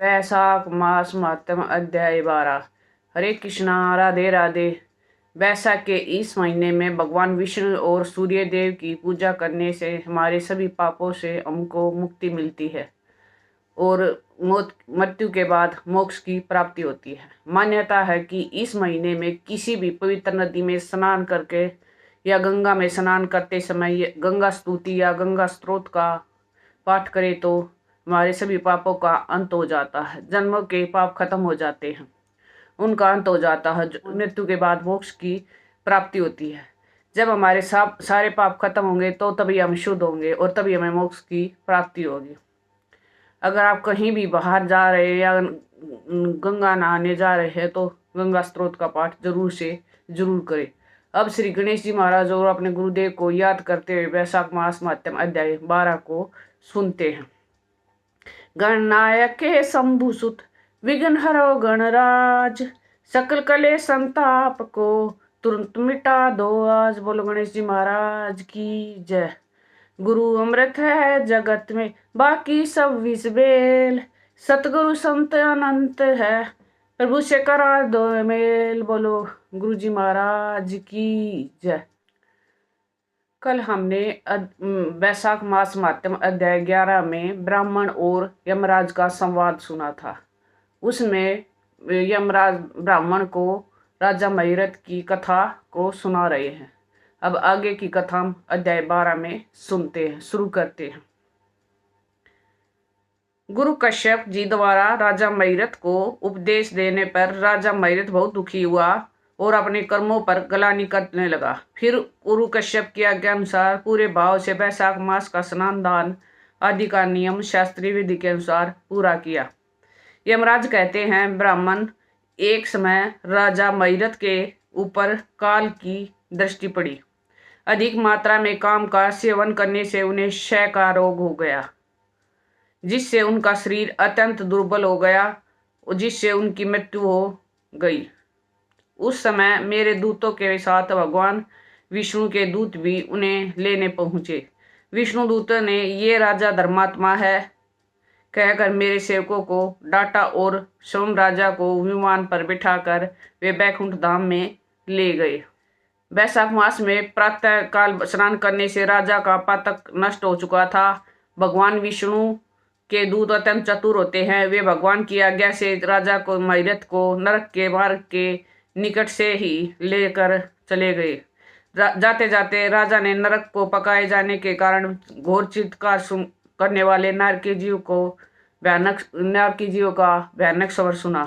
वैशाख मास महात्म अध्याय 12। हरे कृष्णा, राधे राधे। वैशाख के इस महीने में भगवान विष्णु और सूर्य देव की पूजा करने से हमारे सभी पापों से हमको मुक्ति मिलती है और मृत्यु के बाद मोक्ष की प्राप्ति होती है। मान्यता है कि इस महीने में किसी भी पवित्र नदी में स्नान करके या गंगा में स्नान करते समय गंगा स्तुति या गंगा स्त्रोत का पाठ करें तो हमारे सभी पापों का अंत हो जाता है। जन्मों के पाप खत्म हो जाते हैं, उनका अंत हो जाता है। मृत्यु के बाद मोक्ष की प्राप्ति होती है। जब हमारे सारे पाप खत्म होंगे तो तभी हम शुद्ध होंगे और तभी हमें मोक्ष की प्राप्ति होगी। अगर आप कहीं भी बाहर जा रहे हैं या गंगा नहाने जा रहे हैं तो गंगा स्त्रोत का पाठ जरूर से जरूर करें। अब श्री गणेश जी महाराज और अपने गुरुदेव को याद करते हुए वैशाख मास महात्म अध्याय 12 को सुनते हैं। गणनायक के शंभुसुत विघ्न हरो गणराज, सकल कले संताप को तुरंत मिटा दो आज। बोलो गणेश जी महाराज की जय। गुरु अमृत है जगत में, बाकी सब विष बेल। सतगुरु संत अनंत है, प्रभु से करा दो मेल। बोलो गुरु जी महाराज की जय। कल हमने वैशाख मास महात्म अध्याय 11 में ब्राह्मण और यमराज का संवाद सुना था। उसमें यमराज ब्राह्मण को राजा महिरथ की कथा को सुना रहे हैं। अब आगे की कथा हम अध्याय 12 में सुनते हैं, शुरू करते हैं। गुरु कश्यप जी द्वारा राजा महिरथ को उपदेश देने पर राजा महिरथ बहुत दुखी हुआ और अपने कर्मों पर गलानी करने लगा। फिर गुरु कश्यप की आज्ञा अनुसार पूरे भाव से वैशाख मास का स्नान दान आदि का नियम शास्त्रीय विधि के अनुसार पूरा किया। यमराज कहते हैं, ब्राह्मण, एक समय राजा महिरथ के ऊपर काल की दृष्टि पड़ी। अधिक मात्रा में काम का सेवन करने से उन्हें क्षय का रोग हो गया, जिससे उनका शरीर अत्यंत दुर्बल हो गया और जिससे उनकी मृत्यु हो गई। उस समय मेरे दूतों के साथ भगवान विष्णु के दूत भी उन्हें लेने पहुंचे। विष्णु दूत ने ये राजा धर्मात्मा है कहकर मेरे सेवकों को डांटा और सोम राजा को विमान पर बिठाकर वे बैकुंठ धाम में ले गए। वैशाख मास में प्रातः काल स्नान करने से राजा का पातक नष्ट हो चुका था। भगवान विष्णु के दूत अत्यंत चतुर होते हैं। वे भगवान की आज्ञा से राजा को महिरथ को नरक के मार्ग के निकट से ही लेकर चले गए। जाते जाते राजा ने नरक को पकाए जाने के कारण घोर चित्कार करने वाले नारकी जीव का भयानक स्वर सुना।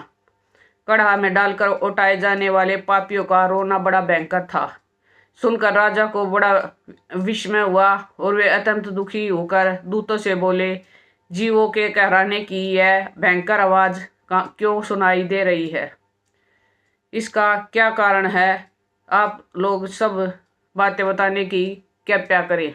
कड़ा में डालकर उठाए जाने वाले पापियों का रोना बड़ा भयंकर था। सुनकर राजा को बड़ा विस्मय हुआ और वे अत्यंत दुखी होकर दूतों से बोले, जीवों के कहराने की यह भयंकर आवाज क्यों सुनाई दे रही है? इसका क्या कारण है? आप लोग सब बातें बताने की कृपया करें।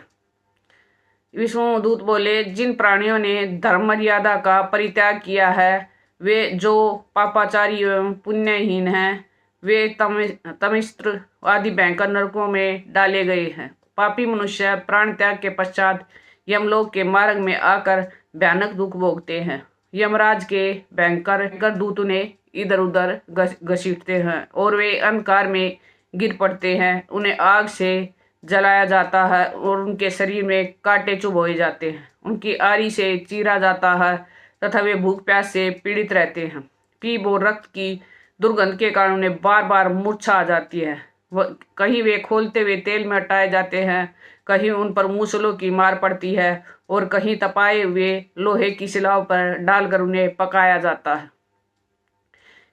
विष्णु दूत बोले, जिन प्राणियों ने धर्म मर्यादा का परित्याग किया है, वे जो पापाचारी एवं पुण्यहीन हैं, वे तमिस्त्र आदि भयंकर नरकों में डाले गए हैं। पापी मनुष्य प्राण त्याग के पश्चात यमलोक के मार्ग में आकर भयानक दुख भोगते हैं। यमराज के भयंकर दूत उन्हें इधर उधर घसीटते हैं और वे अंधकार में गिर पड़ते हैं। उन्हें आग से जलाया जाता है और उनके शरीर में कांटे चुभोए जाते हैं। उनकी आरी से चीरा जाता है तथा वे भूख प्यास से पीड़ित रहते हैं। पीप और रक्त की दुर्गंध के कारण उन्हें बार बार मूर्छा आ जाती है। कहीं वे खोलते हुए तेल में हटाए जाते हैं, कहीं उन पर मूसलों की मार पड़ती है और कहीं तपाए हुए लोहे की सिलाव पर डालकर उन्हें पकाया जाता है।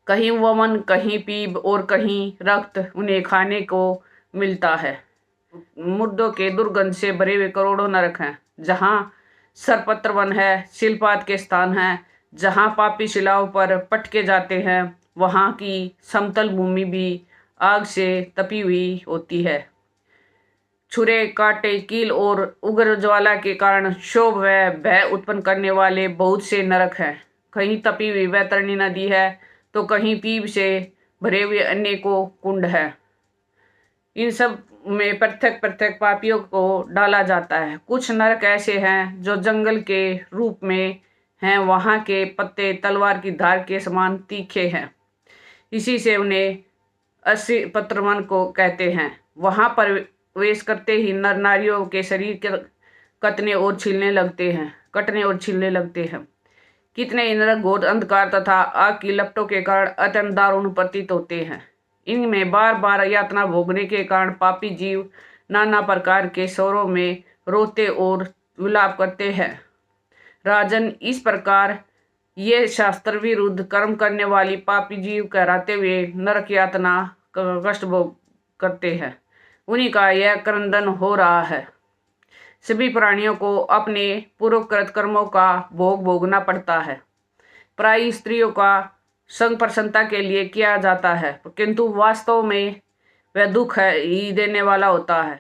कहीं वमन, कहीं पीप और कहीं रक्त उन्हें खाने को मिलता है। मुर्दों के दुर्गंध से भरे हुए करोड़ों नरक हैं, जहाँ सरपत्र वन है, शिलपात के स्थान हैं, जहाँ पापी शिलाओं पर पटके जाते हैं, वहाँ की समतल भूमि भी आग से तपी हुई होती है। छुरे, कांटे, कील और उग्र ज्वाला के कारण क्षोभ व भय उत्पन्न करने वाले बहुत से नरक हैं। कहीं तपी हुई वैतरणी नदी है तो कहीं पीप से भरे हुए अनेकों कुंड है। इन सब में पृथक पृथक पापियों को डाला जाता है। कुछ नरक ऐसे हैं जो जंगल के रूप में हैं वहाँ के पत्ते तलवार की धार के समान तीखे हैं। इसी से उन्हें 80 पत्रवन को कहते हैं। वहाँ पर प्रवेश करते ही नर नारियों के शरीर के कटने और छीलने लगते हैं। कितने इंद्र घोर अंधकार तथा आग की लपटों के कारण अत्यंत दारुण प्रतीत होते हैं। इनमें बार बार यातना भोगने के कारण पापी जीव नाना प्रकार के स्वरों में रोते और विलाप करते हैं। राजन, इस प्रकार ये शास्त्र विरुद्ध कर्म करने वाली पापी जीव कहलाते हुए नरक यातना कष्ट भोग करते हैं। उन्हीं का यह क्रंदन हो रहा है। सभी प्राणियों को अपने पूर्वकृत कर्मों का भोग भोगना पड़ता है। प्राय स्त्रियों का संग प्रसन्नता के लिए किया जाता है, किंतु वास्तव में वह दुख ही देने वाला होता है।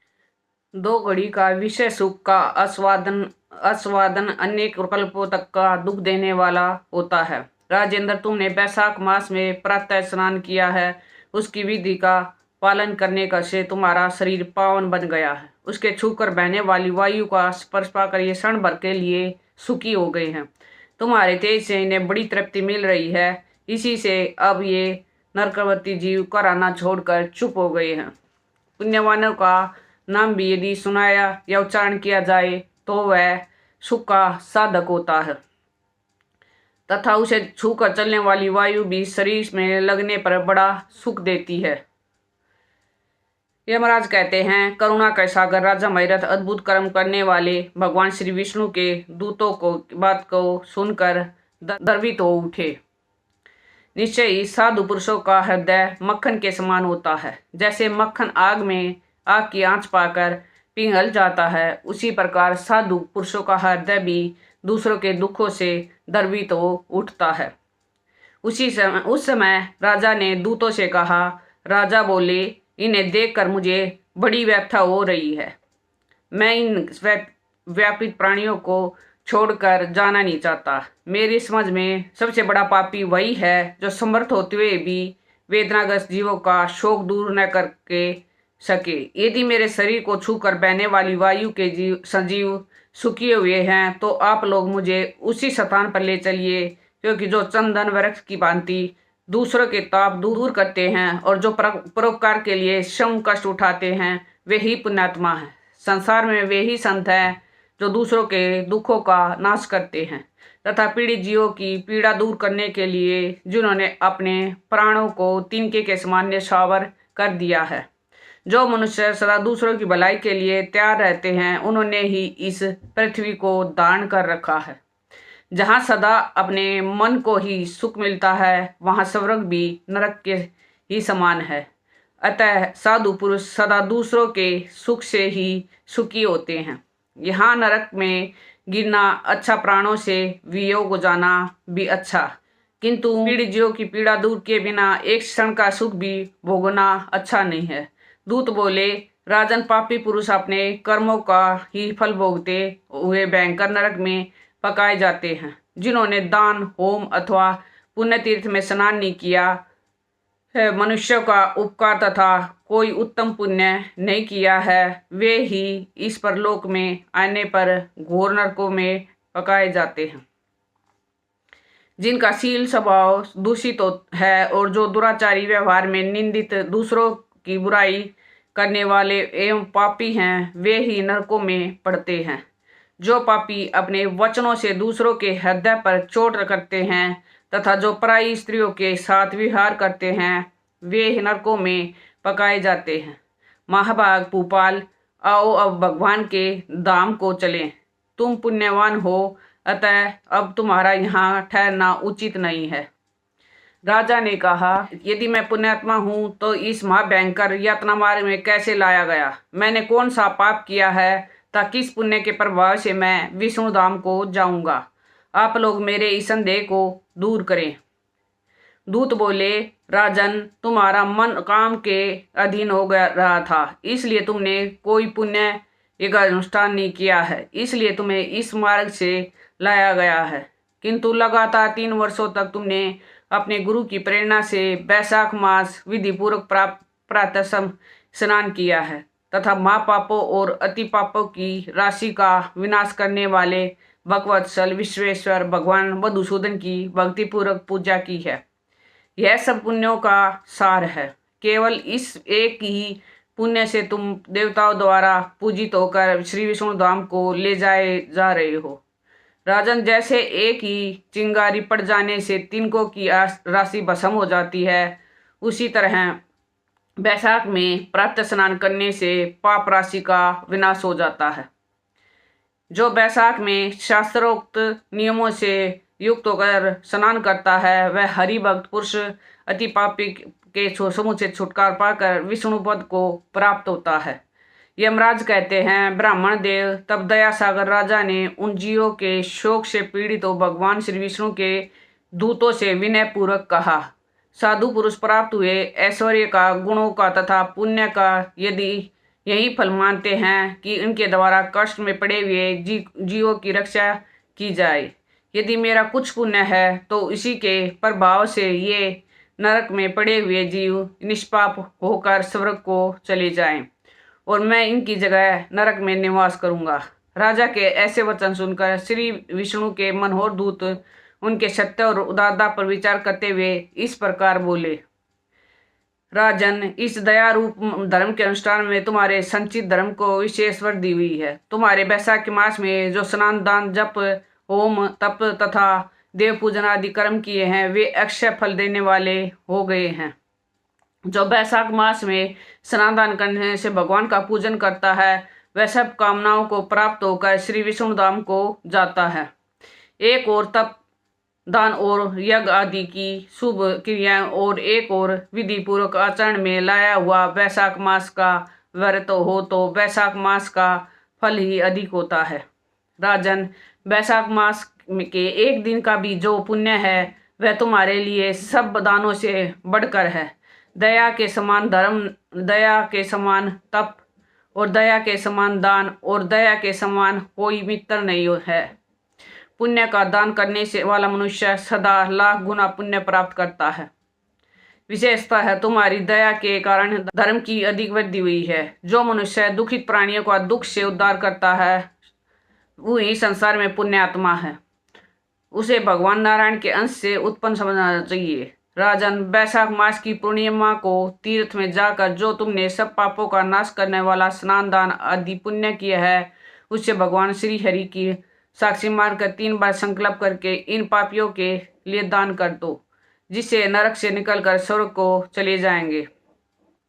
2 घड़ी का विषय सुख का आस्वादन अनेक कल्पों तक का दुख देने वाला होता है। राजेंद्र, तुमने वैशाख मास में प्रातः स्नान किया है। उसकी विधि का पालन करने का से तुम्हारा शरीर पावन बन गया है। उसके छूकर बहने वाली वायु का स्पर्श पाकर ये क्षण भर के लिए सुखी हो गए हैं। तुम्हारे तेज से इन्हें बड़ी तृप्ति मिल रही है। इसी से अब ये नरकवर्ती जीव कराना छोड़कर चुप हो गए हैं। पुण्यवानों का नाम भी यदि सुनाया या उच्चारण किया जाए तो वह सुख का साधक होता है तथा उसे छूकर चलने वाली वायु भी शरीर में लगने पर बड़ा सुख देती है। यमराज कहते हैं, करुणा का सागर राजा महिरथ अद्भुत कर्म करने वाले भगवान श्री विष्णु के दूतों को बात को सुनकर गर्वित हो उठे। निश्चय ही साधु पुरुषों का हृदय मक्खन के समान होता है। जैसे मक्खन आग में आग की आंच पाकर पिघल जाता है, उसी प्रकार साधु पुरुषों का हृदय भी दूसरों के दुखों से गर्वित हो उठता है। उस समय राजा ने दूतों से कहा। राजा बोले, इन्हें देखकर मुझे बड़ी व्यथा हो रही है। मैं इन व्यापित प्राणियों को छोड़कर जाना नहीं चाहता। मेरी समझ में सबसे बड़ा पापी वही है जो समर्थ होते हुए भी वेदनाग्रस्त जीवों का शोक दूर न करके सके। यदि मेरे शरीर को छूकर बहने वाली वायु के सजीव सुखी हुए हैं तो आप लोग मुझे उसी स्थान पर ले चलिए, क्योंकि जो चंदन वृक्ष की भांति दूसरों के ताप दूर करते हैं और जो परोपकार के लिए श्रम कष्ट उठाते हैं, वे ही पुण्यात्मा हैं। संसार में वे ही संत हैं जो दूसरों के दुखों का नाश करते हैं तथा पीड़ित जीवों की पीड़ा दूर करने के लिए जिन्होंने अपने प्राणों को तिनके के समान न्यौछावर कर दिया है। जो मनुष्य सदा दूसरों की भलाई के लिए तैयार रहते हैं, उन्होंने ही इस पृथ्वी को धारण कर रखा है। जहाँ सदा अपने मन को ही सुख मिलता है, वहाँ स्वर्ग भी नरक के ही समान है। अतः साधु पुरुष सदा दूसरों के सुख से ही सुखी होते हैं। यहाँ नरक में गिरना अच्छा, प्राणों से वियोग हो जाना भी अच्छा, किंतु पीड़ित जीवों की पीड़ा दूर किए बिना एक क्षण का सुख भी भोगना अच्छा नहीं है। दूत बोले, राजन, पापी पुरुष अपने कर्मों का ही फल भोगते हुए भयंकर नरक में पकाए जाते हैं। जिन्होंने दान, होम अथवा पुण्य तीर्थ में स्नान नहीं किया है, मनुष्यों का उपकार तथा कोई उत्तम पुण्य नहीं किया है, वे ही इस परलोक में आने पर घोर नरकों में पकाए जाते हैं। जिनका शील स्वभाव दूषित है और जो दुराचारी व्यवहार में निंदित, दूसरों की बुराई करने वाले एवं पापी हैं, वे ही नरकों में पड़ते हैं। जो पापी अपने वचनों से दूसरों के हृदय पर चोट करते हैं तथा जो पराई स्त्रियों के साथ विहार करते हैं, वे नरकों में पकाए जाते हैं। महाभाग भूपाल, आओ अब भगवान के धाम को चलें। तुम पुण्यवान हो, अतः अब तुम्हारा यहाँ ठहरना उचित नहीं है। राजा ने कहा, यदि मैं पुण्यात्मा हूँ तो इस महाभयंकर यातना मार्ग में कैसे लाया गया? मैंने कौन सा पाप किया है ताकि इस पुण्य के प्रभाव से मैं विष्णु धाम को जाऊंगा? आप लोग मेरे इस संदेह को दूर करें। दूत बोले, राजन, तुम्हारा मन काम के अधीन हो गया रहा था, इसलिए तुमने कोई पुण्य एक अनुष्ठान नहीं किया है, इसलिए तुम्हें इस मार्ग से लाया गया है। किंतु लगातार 3 वर्षों तक तुमने अपने गुरु की प्रेरणा से वैशाख मास विधिपूर्वक प्रातः स्नान किया है तथा महापापों और अति पापों की राशि का विनाश करने वाले भगवत्सल विश्वेश्वर भगवान मधुसूदन की भक्तिपूर्वक पूजा की है। यह सब पुण्यों का सार है। केवल इस एक ही पुण्य से तुम देवताओं द्वारा पूजित होकर श्री विष्णु धाम को ले जाए जा रहे हो। राजन, जैसे एक ही चिंगारी पड़ जाने से तिनकों की राशि भस्म हो जाती है, उसी तरह बैसाख में प्रातः स्नान करने से पाप राशि का विनाश हो जाता है। जो बैसाख में शास्त्रोक्त नियमों से युक्त होकर स्नान करता है, वह हरि भक्त पुरुष अति पापी के समूह से छुटकारा पाकर विष्णु पद को प्राप्त होता है। यमराज कहते हैं, ब्राह्मण देव तब दया सागर राजा ने उन जीवों के शोक से पीड़ित हो भगवान श्री विष्णु के दूतों से विनय पूर्वक कहा, साधु पुरुष प्राप्त हुए ऐश्वर्य का, गुणों का तथा पुण्य का यदि यही फल मानते हैं कि इनके द्वारा कष्ट में पड़े हुए जीवों की रक्षा की जाए। यदि मेरा कुछ पुण्य है तो इसी के प्रभाव से ये नरक में पड़े हुए जीव निष्पाप होकर स्वर्ग को चले जाएं और मैं इनकी जगह नरक में निवास करूंगा। राजा के ऐसे वचन सुनकर श्री विष्णु के मनोहर दूत उनके सत्य और उदारता पर विचार करते हुए इस प्रकार बोले, राजन, इस दया रूप धर्म के अनुष्ठान में तुम्हारे संचित धर्म को विशेष वृद्धि हुई है। तुम्हारे बैसाख मास में जो स्नान, दान, जप, होम, तप तथा देव पूजन आदि कर्म किए हैं, वे अक्षय फल देने वाले हो गए हैं। जो बैसाख मास में स्नान दान करने से भगवान का पूजन करता है, वह सब कामनाओं को प्राप्त होकर श्री विष्णु धाम को जाता है। एक और तप, दान और यज्ञ आदि की शुभ क्रियाएं और एक और विधि पूर्वक आचरण में लाया हुआ बैसाख मास का व्रत हो तो बैसाख मास का फल ही अधिक होता है। राजन, बैसाख मास के एक दिन का भी जो पुण्य है, वह तुम्हारे लिए सब दानों से बढ़कर है। दया के समान धर्म, दया के समान तप और दया के समान दान और दया के समान कोई मित्र नहीं है। पुण्य का दान करने से वाला मनुष्य सदा लाख गुना पुण्य प्राप्त करता है। विशेषता है तुम्हारी दया के कारण धर्म की अधिक वृद्धि हुई है। जो मनुष्य दुखित प्राणियों का दुख से उद्धार करता है, वही संसार में पुण्य आत्मा है। उसे भगवान नारायण के अंश से उत्पन्न समझना चाहिए। राजन, बैसाख मास की पूर्णिमा को तीर्थ में जाकर जो तुमने सब पापों का नाश करने वाला स्नान, दान आदि पुण्य किया है, उससे भगवान श्री हरि की साक्षी मानकर 3 बार संकल्प करके इन पापियों के लिए दान कर दो, जिससे नरक से निकलकर स्वर्ग को चले जाएंगे।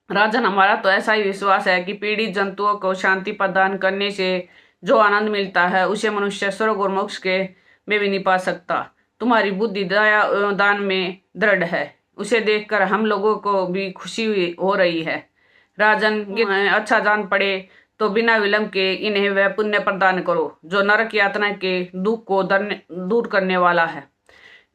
राजन, हमारा तो ऐसा ही विश्वास है कि पीड़ित जंतुओं को शांति प्रदान करने से जो आनंद मिलता है, उसे मनुष्य स्वर्ग और मोक्ष के में भी नहीं पा सकता। तुम्हारी बुद्धि दया दान में दृढ़ है, उसे देखकर हम लोगों को भी खुशी हो रही है। राजन, अच्छा जान पड़े तो बिना विलंब के इन्हें वह पुण्य प्रदान करो जो नरक यातना के दुख को दूर करने वाला है।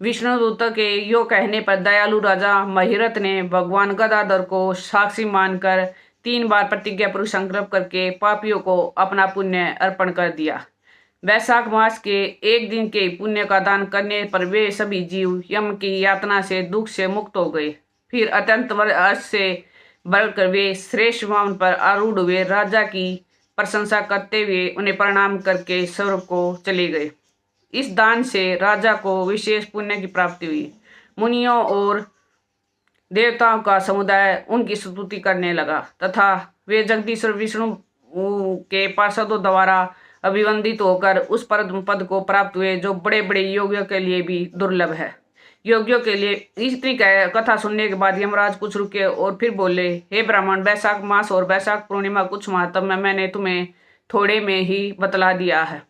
विष्णुदूत के यो कहने पर दयालु राजा महिरथ ने भगवान गदाधर को साक्षी मानकर 3 बार प्रतिज्ञा पूर्वक संकल्प करके पापियों को अपना पुण्य अर्पण कर दिया। बैसाख मास के एक दिन के पुण्य का दान करने पर वे सभी जीव यम की यातना से दुख से मुक्त हो गए। फिर अत्यंत वर्ष से बढ़कर वे श्रेष्ठ वामन पर आरूढ़ हुए राजा की प्रशंसा करते हुए उन्हें प्रणाम करके स्वर्ग को चले गए। इस दान से राजा को विशेष पुण्य की प्राप्ति हुई। मुनियों और देवताओं का समुदाय उनकी स्तुति करने लगा तथा वे जगदीश्वर विष्णु के पार्षदों द्वारा अभिवंदित होकर उस पद को प्राप्त हुए जो बड़े बड़े योगियों के लिए भी दुर्लभ है। योगियों के लिए इतनी कथा सुनने के बाद यमराज कुछ रुके और फिर बोले, हे ब्राह्मण, बैसाख मास और बैसाख पूर्णिमा कुछ महात्म मैंने तुम्हें थोड़े में ही बतला दिया है।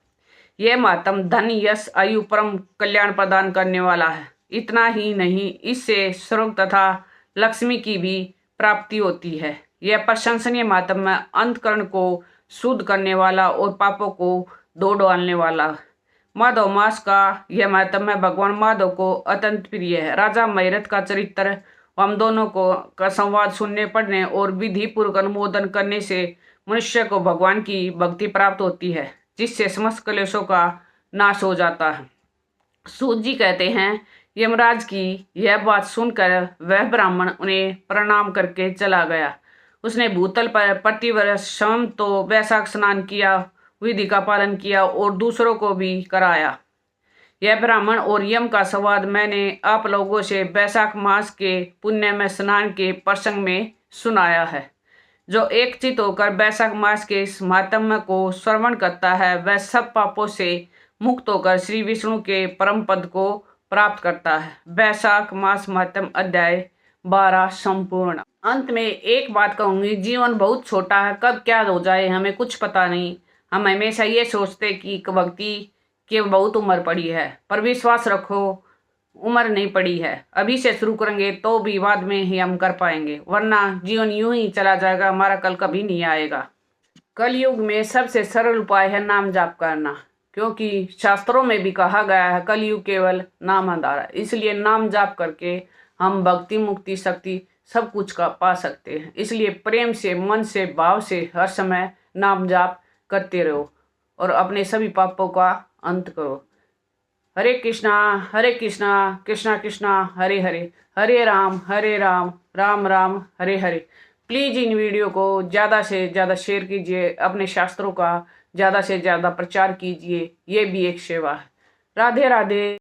यह महात्म धन, यश, आयु, परम कल्याण प्रदान करने वाला है। इतना ही नहीं, इससे स्वर्ग तथा लक्ष्मी की भी प्राप्ति होती है। यह प्रशंसनीय महात्म अंतकरण को शुद्ध करने वाला और पापों को धो डालने वाला। माधव मास का यह महात्म्य भगवान माधव को अत्यंत प्रिय है। राजा महिरथ का चरित्र हम दोनों का संवाद सुनने, पढ़ने और विधि पूर्वक अनुमोदन करने से मनुष्य को भगवान की भक्ति प्राप्त होती है, जिससे समस्त क्लेशों का नाश हो जाता है। सूत जी कहते हैं, यमराज की यह बात सुनकर वह ब्राह्मण उन्हें प्रणाम करके चला गया। उसने भूतल पर प्रतिवर्ष शाम तो बैसाख स्नान किया विधि का पालन किया और दूसरों को भी कराया। यह ब्राह्मण और यम का संवाद मैंने आप लोगों से बैसाख मास के पुण्य में स्नान के प्रसंग में सुनाया है। जो एकचित होकर बैसाख मास के इस महात्म्य को श्रवण करता है वह सब पापों से मुक्त होकर श्री विष्णु के परम पद को प्राप्त करता है। बैसाख मास महात्म्य अध्याय 12 संपूर्ण। अंत में एक बात कहूंगी, जीवन बहुत छोटा है, कब क्या हो जाए हमें कुछ पता नहीं। हम हमेशा ये सोचते कि भक्ति की बहुत उम्र पड़ी है, पर विश्वास रखो उम्र नहीं पड़ी है। अभी से शुरू करेंगे तो भी बाद में ही हम कर पाएंगे, वरना जीवन यूं ही चला जाएगा, हमारा कल कभी नहीं आएगा। कलयुग में सबसे सरल उपाय है नाम जाप करना, क्योंकि शास्त्रों में भी कहा गया है कलयुग केवल नाम आधार। इसलिए नाम जाप करके हम भक्ति मुक्ति शक्ति सब कुछ का पा सकते हैं। इसलिए प्रेम से मन से भाव से हर समय नाम जाप करते रहो और अपने सभी पापों का अंत करो। हरे कृष्णा कृष्णा कृष्णा हरे हरे, हरे Ram Ram Ram Hare Hare. Please in video को ज़्यादा से ज़्यादा शेयर कीजिए, अपने शास्त्रों का ज़्यादा से ज़्यादा प्रचार कीजिए, ये भी एक सेवा है। राधे राधे।